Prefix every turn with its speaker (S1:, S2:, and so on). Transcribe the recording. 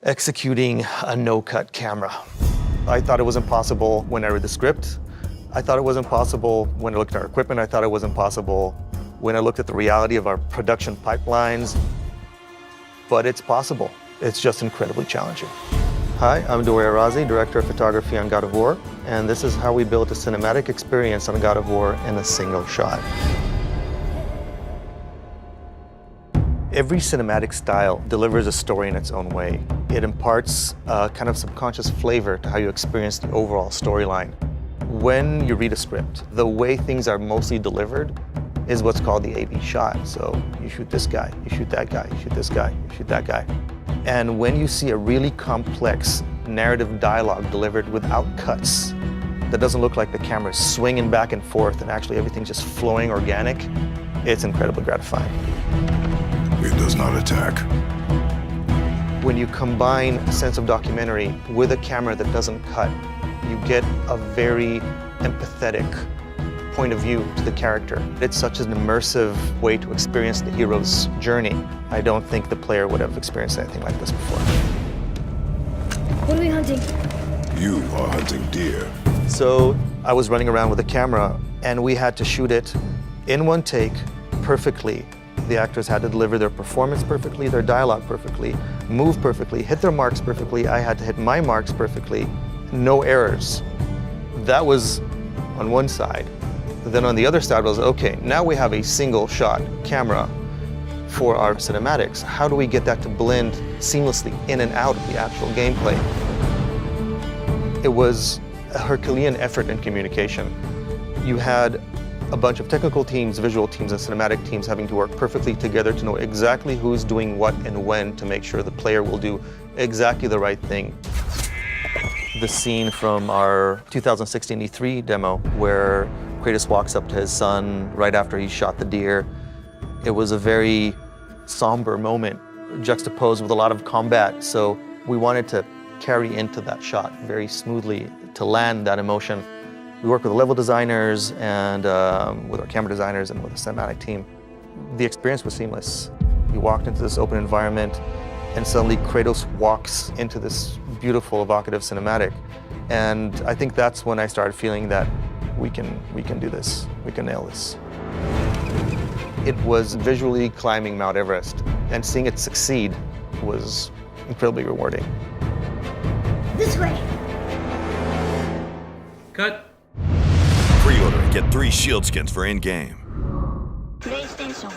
S1: Executing a no-cut camera. I thought it was impossible when I read the script. I thought it was impossible when I looked at our equipment. I thought it was impossible when I looked at the reality of our production pipelines. But it's possible. It's just incredibly challenging. Hi, I'm Dwayne Arazi, Director of Photography on God of War, and this is how we built a cinematic experience on God of War in a single shot. Every cinematic style delivers a story in its own way. It imparts a kind of subconscious flavor to how you experience the overall storyline. When you read a script, the way things are mostly delivered is what's called the A-B shot. So you shoot this guy, you shoot that guy, you shoot this guy, you shoot that guy. And when you see a really complex narrative dialogue delivered without cuts, that doesn't look like the camera's swinging back and forth and actually everything's just flowing organic, it's incredibly gratifying.
S2: It does not attack.
S1: When you combine a sense of documentary with a camera that doesn't cut, you get a very empathetic point of view to the character. It's such an immersive way to experience the hero's journey. I don't think the player would have experienced anything like this before.
S3: What are we hunting?
S2: You are hunting deer.
S1: So I was running around with a camera and we had to shoot it in one take perfectly. The actors had to deliver their performance perfectly, their dialogue perfectly, move perfectly, hit their marks perfectly. I had to hit my marks perfectly, no errors. That was on one side. Then on the other side was, okay, now we have a single shot camera for our cinematics. How do we get that to blend seamlessly in and out of the actual gameplay? It was a Herculean effort in communication. You had a bunch of technical teams, visual teams, and cinematic teams having to work perfectly together to know exactly who's doing what and when to make sure the player will do exactly the right thing. The scene from our 2016 E3 demo where Kratos walks up to his son right after he shot the deer, it was a very somber moment, juxtaposed with a lot of combat. So we wanted to carry into that shot very smoothly to land that emotion. We worked with the level designers and with our camera designers and with the cinematic team. The experience was seamless. We walked into this open environment and suddenly Kratos walks into this beautiful, evocative cinematic. And I think that's when I started feeling that we can do this, we can nail this. It was visually climbing Mount Everest, and seeing it succeed was incredibly rewarding.
S3: This way.
S4: Cut.
S5: Pre-order and get 3 shield skins for in-game.
S3: PlayStation.